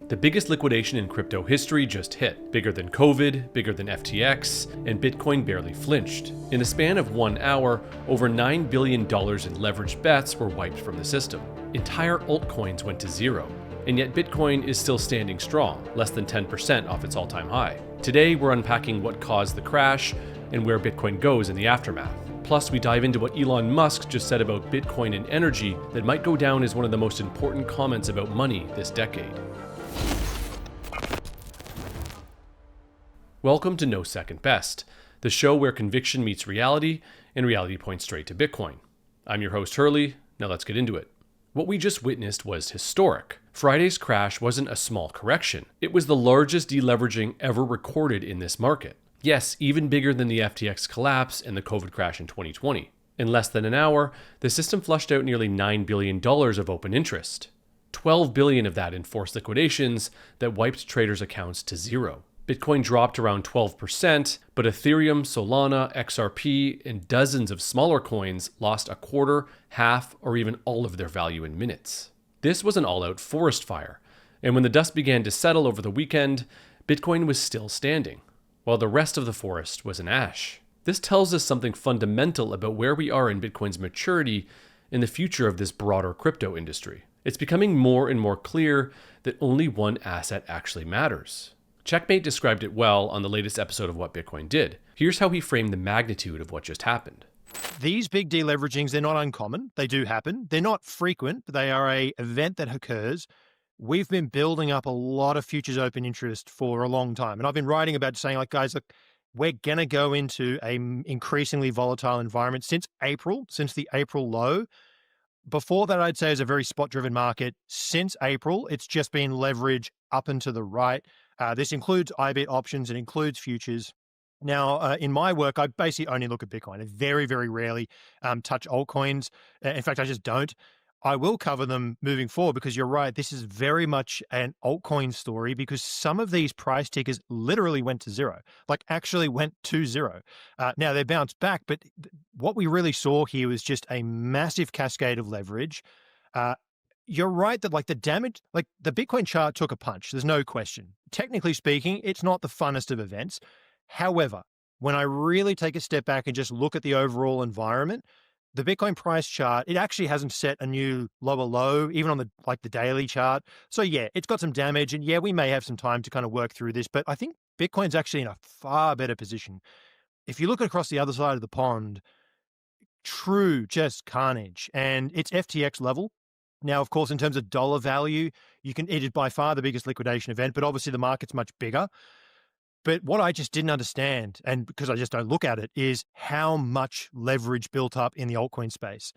The biggest liquidation in crypto history just hit. Bigger than COVID, bigger than FTX, and Bitcoin barely flinched. In the span of 1 hour, over $9 billion in leveraged bets were wiped from the system. Entire altcoins went to zero. And yet Bitcoin is still standing strong, less than 10% off its all-time high. Today, we're unpacking what caused the crash and where Bitcoin goes in the aftermath. Plus, we dive into what Elon Musk just said about Bitcoin and energy that might go down as one of the most important comments about money this decade. Welcome to No Second Best, the show where conviction meets reality and reality points straight to Bitcoin. I'm your host, Hurley. Now let's get into it. What we just witnessed was historic. Friday's crash wasn't a small correction. It was the largest deleveraging ever recorded in this market. Yes, even bigger than the FTX collapse and the COVID crash in 2020. In less than an hour, the system flushed out nearly $9 billion of open interest. $12 billion of that in forced liquidations that wiped traders' accounts to zero. Bitcoin dropped around 12%, but Ethereum, Solana, XRP, and dozens of smaller coins lost a quarter, half, or even all of their value in minutes. This was an all-out forest fire, and when the dust began to settle over the weekend, Bitcoin was still standing, while the rest of the forest was in ash. This tells us something fundamental about where we are in Bitcoin's maturity and the future of this broader crypto industry. It's becoming more and more clear that only one asset actually matters. Checkmate described it well on the latest episode of What Bitcoin Did. Here's how he framed the magnitude of what just happened. These big deleveragings, they're not uncommon. They do happen. They're not frequent, but they are an event that occurs. We've been building up a lot of futures open interest for a long time. And I've been writing about saying, like, guys, look, we're going to go into an increasingly volatile environment since April, since the April low. Before that, I'd say is a very spot-driven market. Since April, it's just been leverage up and to the right. This includes IBIT options. It includes futures. Now, in my work, I basically only look at Bitcoin. I very, very rarely touch altcoins. In fact, I just don't. I will cover them moving forward because you're right. This is very much an altcoin story because some of these price tickers literally went to zero, like actually went to zero. Now they bounced back, but what we really saw here was just a massive cascade of leverage. You're right that like the damage, like the Bitcoin chart took a punch. There's no question. Technically speaking, it's not the funnest of events. However, when I really take a step back and just look at the overall environment, the Bitcoin price chart, it actually hasn't set a new lower low, even on the daily chart. So yeah, it's got some damage, and yeah, we may have some time to kind of work through this, but I think Bitcoin's actually in a far better position. If you look across the other side of the pond, true just carnage, and it's FTX level. Now, of course, in terms of dollar value, it is by far the biggest liquidation event, but obviously the market's much bigger. But what I just didn't understand, and because I just don't look at it, is how much leverage built up in the altcoin space.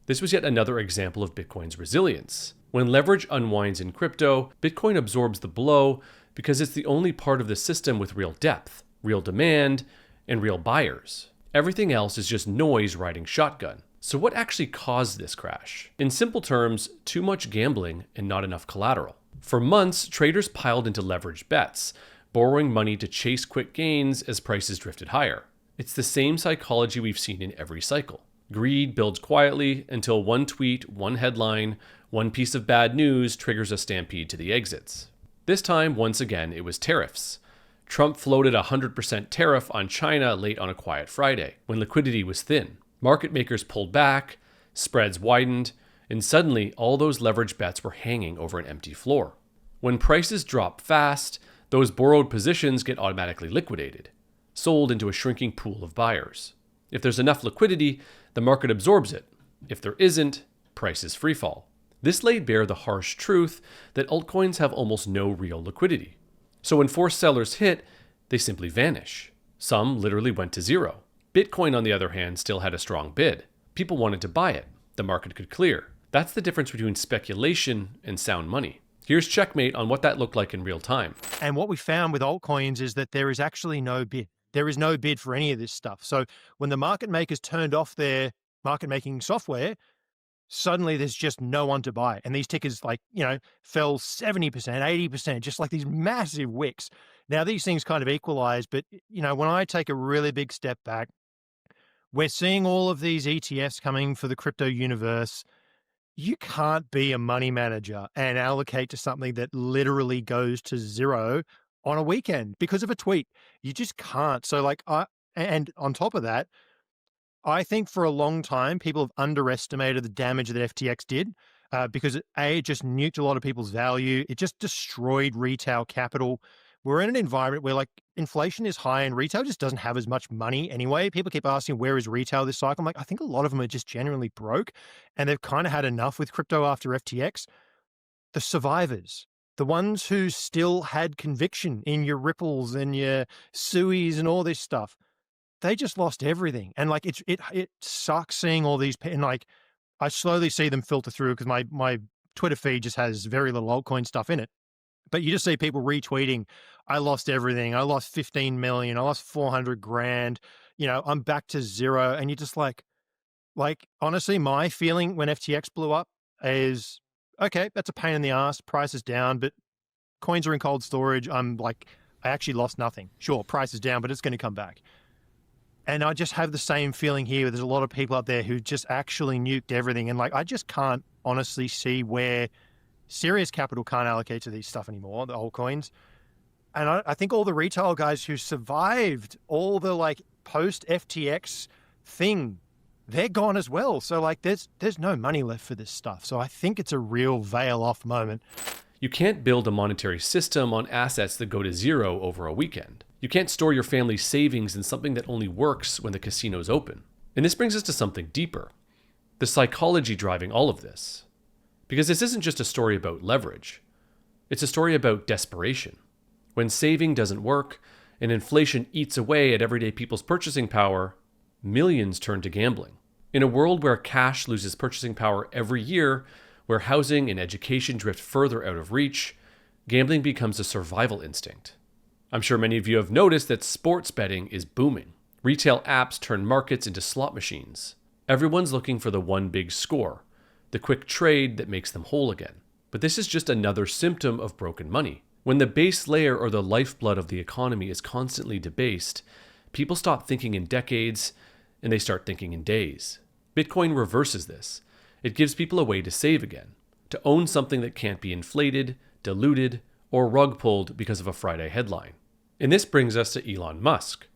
This was yet another example of Bitcoin's resilience. When leverage unwinds in crypto, Bitcoin absorbs the blow because it's the only part of the system with real depth, real demand, and real buyers. Everything else is just noise riding shotgun. So what actually caused this crash? In simple terms, too much gambling and not enough collateral. For months, traders piled into leveraged bets, borrowing money to chase quick gains as prices drifted higher. It's the same psychology we've seen in every cycle. Greed builds quietly until one tweet, one headline, one piece of bad news triggers a stampede to the exits. This time, once again, it was tariffs. Trump floated a 100% tariff on China late on a quiet Friday, when liquidity was thin. Market makers pulled back, spreads widened, and suddenly all those leverage bets were hanging over an empty floor. When prices drop fast, those borrowed positions get automatically liquidated, sold into a shrinking pool of buyers. If there's enough liquidity, the market absorbs it. If there isn't, prices freefall. This laid bare the harsh truth that altcoins have almost no real liquidity. So when forced sellers hit, they simply vanish. Some literally went to zero. Bitcoin, on the other hand, still had a strong bid. People wanted to buy it. The market could clear. That's the difference between speculation and sound money. Here's Checkmate on what that looked like in real time. And what we found with altcoins is that there is actually no bid. There is no bid for any of this stuff. So when the market makers turned off their market making software, suddenly there's just no one to buy. And these tickers fell 70%, 80%, just like these massive wicks. Now these things kind of equalize, but when I take a really big step back, we're seeing all of these ETFs coming for the crypto universe. You can't be a money manager and allocate to something that literally goes to zero on a weekend because of a tweet. You just can't. So like and on top of that, I think for a long time, people have underestimated the damage that FTX did because it just nuked a lot of people's value. It just destroyed retail capital. We're in an environment where like inflation is high and retail just doesn't have as much money anyway. People keep asking, where is retail this cycle? I'm like, I think a lot of them are just genuinely broke and they've kind of had enough with crypto after FTX. The survivors, the ones who still had conviction in your Ripples and your Suis and all this stuff, they just lost everything. And like it sucks seeing all these and like I slowly see them filter through because my Twitter feed just has very little altcoin stuff in it. But you just see people retweeting, I lost everything. I lost 15 million. I lost 400 grand. I'm back to zero. And you're just like honestly, my feeling when FTX blew up is, okay, that's a pain in the ass. Price is down, but coins are in cold storage. I'm like, I actually lost nothing. Sure, price is down, but it's going to come back. And I just have the same feeling here. There's a lot of people out there who just actually nuked everything. And like, I just can't honestly see where serious capital can't allocate to these stuff anymore, the altcoins. And I think all the retail guys who survived all the like post FTX thing, they're gone as well. So like, there's no money left for this stuff. So I think it's a real veil off moment. You can't build a monetary system on assets that go to zero over a weekend. You can't store your family's savings in something that only works when the casino's open. And this brings us to something deeper, the psychology driving all of this. Because this isn't just a story about leverage. It's a story about desperation. When saving doesn't work and inflation eats away at everyday people's purchasing power, millions turn to gambling. In a world where cash loses purchasing power every year, where housing and education drift further out of reach, gambling becomes a survival instinct. I'm sure many of you have noticed that sports betting is booming. Retail apps turn markets into slot machines. Everyone's looking for the one big score, the quick trade that makes them whole again. But this is just another symptom of broken money. When the base layer or the lifeblood of the economy is constantly debased, people stop thinking in decades and they start thinking in days. Bitcoin reverses this. It gives people a way to save again, to own something that can't be inflated, diluted, or rug pulled because of a Friday headline. And this brings us to Elon Musk.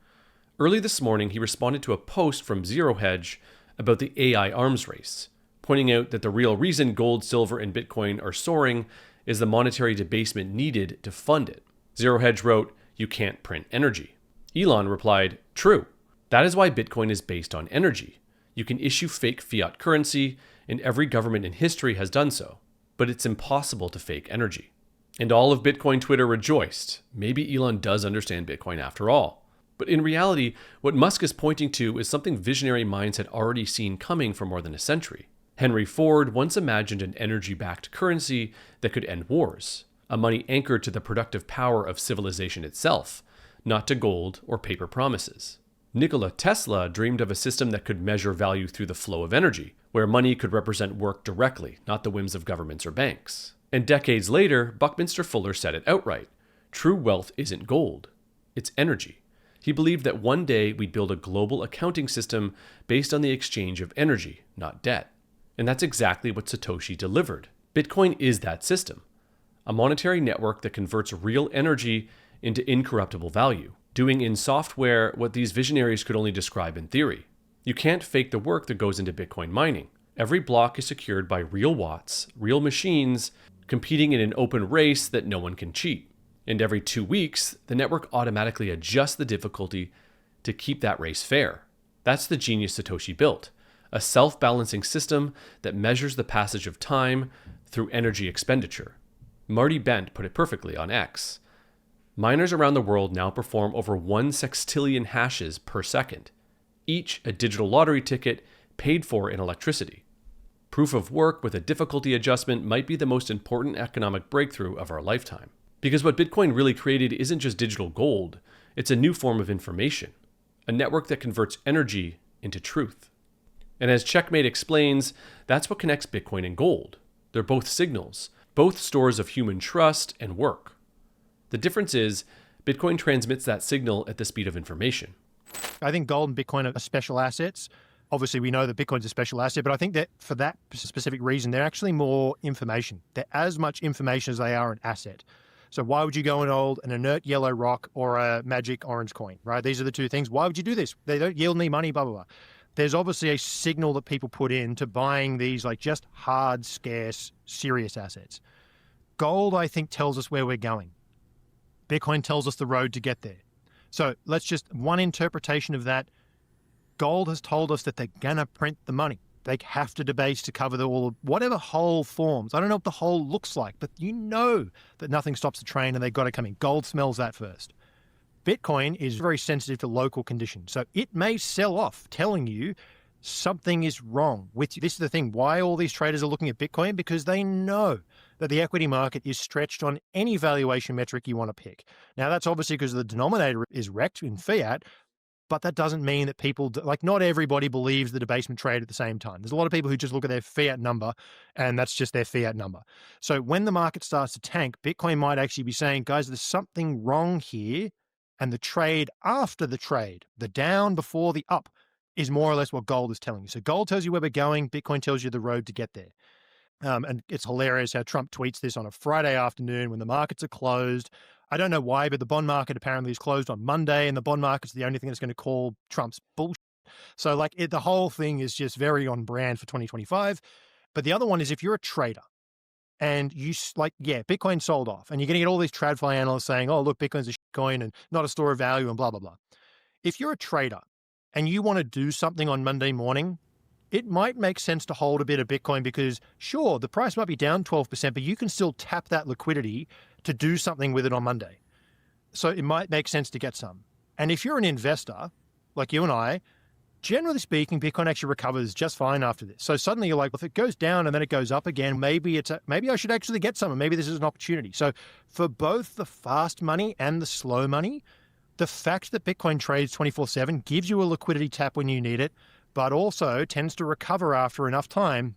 Early this morning, he responded to a post from Zero Hedge about the AI arms race, pointing out that the real reason gold, silver, and Bitcoin are soaring is the monetary debasement needed to fund it. Zero Hedge wrote, "You can't print energy." Elon replied, "True. That is why Bitcoin is based on energy. You can issue fake fiat currency, and every government in history has done so. But it's impossible to fake energy." And all of Bitcoin Twitter rejoiced. Maybe Elon does understand Bitcoin after all. But in reality, what Musk is pointing to is something visionary minds had already seen coming for more than a century. Henry Ford once imagined an energy-backed currency that could end wars, a money anchored to the productive power of civilization itself, not to gold or paper promises. Nikola Tesla dreamed of a system that could measure value through the flow of energy, where money could represent work directly, not the whims of governments or banks. And decades later, Buckminster Fuller said it outright. True wealth isn't gold, it's energy. He believed that one day we'd build a global accounting system based on the exchange of energy, not debt. And that's exactly what Satoshi delivered. Bitcoin is that system, a monetary network that converts real energy into incorruptible value, doing in software what these visionaries could only describe in theory. You can't fake the work that goes into Bitcoin mining. Every block is secured by real watts, real machines, competing in an open race that no one can cheat. And every 2 weeks, the network automatically adjusts the difficulty to keep that race fair. That's the genius Satoshi built, a self-balancing system that measures the passage of time through energy expenditure. Marty Bent put it perfectly on X. Miners around the world now perform over 1 sextillion hashes per second, each a digital lottery ticket paid for in electricity. Proof of work with a difficulty adjustment might be the most important economic breakthrough of our lifetime. Because what Bitcoin really created isn't just digital gold, it's a new form of information, a network that converts energy into truth. And as Checkmate explains, that's what connects Bitcoin and gold. They're both signals, both stores of human trust and work. The difference is, Bitcoin transmits that signal at the speed of information. I think gold and Bitcoin are special assets. Obviously, we know that Bitcoin's a special asset, but I think that for that specific reason, they're actually more information. They're as much information as they are an asset. So why would you go and hold an inert yellow rock or a magic orange coin, right? These are the two things. Why would you do this? They don't yield any money, blah, blah, blah. There's obviously a signal that people put into buying these like just hard, scarce, serious assets. Gold, I think, tells us where we're going. Bitcoin tells us the road to get there. So let's just, one interpretation of that, gold has told us that they're going to print the money. They have to debase to cover whatever hole forms. I don't know what the hole looks like, but you know that nothing stops the train and they've got to come in. Gold smells that first. Bitcoin is very sensitive to local conditions. So it may sell off, telling you something is wrong with you. This is the thing. Why all these traders are looking at Bitcoin? Because they know that the equity market is stretched on any valuation metric you want to pick. Now, that's obviously because the denominator is wrecked in fiat, but that doesn't mean that people, like not everybody believes the debasement trade at the same time. There's a lot of people who just look at their fiat number and that's just their fiat number. So when the market starts to tank, Bitcoin might actually be saying, guys, there's something wrong here. And the trade after the trade, the down before the up, is more or less what gold is telling you. So gold tells you where we're going. Bitcoin tells you the road to get there. And it's hilarious how Trump tweets this on a Friday afternoon when the markets are closed. I don't know why, but the bond market apparently is closed on Monday, and the bond market's the only thing that's going to call Trump's bullshit. So like the whole thing is just very on brand for 2025. But the other one is if you're a trader, and Bitcoin sold off, and you're going to get all these TradFi analysts saying, oh, look, Bitcoin's a coin and not a store of value and blah, blah, blah. If you're a trader and you want to do something on Monday morning, it might make sense to hold a bit of Bitcoin because, sure, the price might be down 12%, but you can still tap that liquidity to do something with it on Monday. So it might make sense to get some. And if you're an investor, like you and I, generally speaking, Bitcoin actually recovers just fine after this. So suddenly you're like, well, if it goes down and then it goes up again, maybe I should actually get some, and maybe this is an opportunity. So for both the fast money and the slow money, the fact that Bitcoin trades 24/7 gives you a liquidity tap when you need it, but also tends to recover after enough time.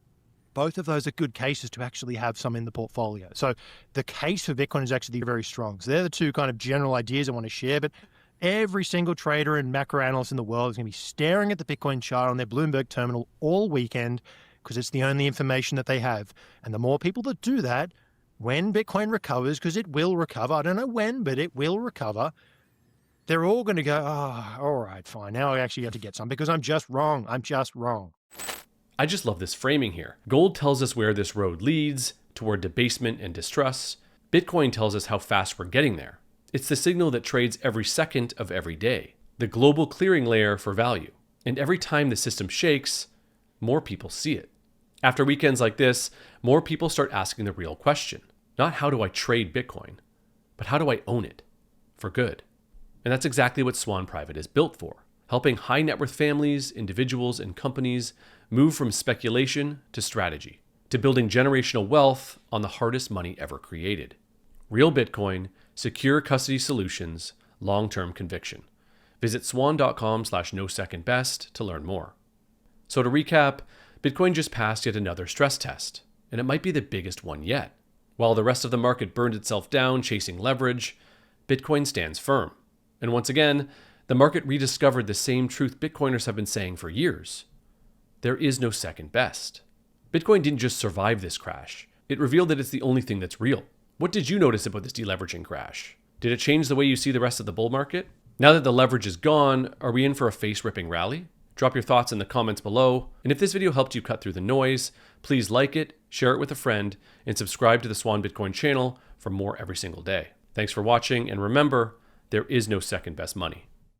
Both of those are good cases to actually have some in the portfolio. So the case for Bitcoin is actually very strong. So they're the two kind of general ideas I want to share, but every single trader and macro analyst in the world is going to be staring at the Bitcoin chart on their Bloomberg terminal all weekend because it's the only information that they have. And the more people that do that, when Bitcoin recovers, because it will recover, I don't know when, but it will recover, they're all going to go, oh, all right, fine. Now I actually have to get some because I'm just wrong. I'm just wrong. I just love this framing here. Gold tells us where this road leads, toward debasement and distrust. Bitcoin tells us how fast we're getting there. It's the signal that trades every second of every day, the global clearing layer for value. And every time the system shakes, more people see it. After weekends like this, more people start asking the real question. Not how do I trade Bitcoin, but how do I own it for good? And that's exactly what Swan Private is built for, helping high net worth families, individuals, and companies move from speculation to strategy, to building generational wealth on the hardest money ever created. Real Bitcoin, secure custody solutions, long-term conviction. Visit swan.com/no-second-best to learn more. So to recap, Bitcoin just passed yet another stress test, and it might be the biggest one yet. While the rest of the market burned itself down chasing leverage, Bitcoin stands firm. And once again, the market rediscovered the same truth Bitcoiners have been saying for years. There is no second best. Bitcoin didn't just survive this crash. It revealed that it's the only thing that's real. What did you notice about this deleveraging crash? Did it change the way you see the rest of the bull market? Now that the leverage is gone, are we in for a face-ripping rally? Drop your thoughts in the comments below. And if this video helped you cut through the noise, please like it, share it with a friend, and subscribe to the Swan Bitcoin channel for more every single day. Thanks for watching, and remember, there is no second best money.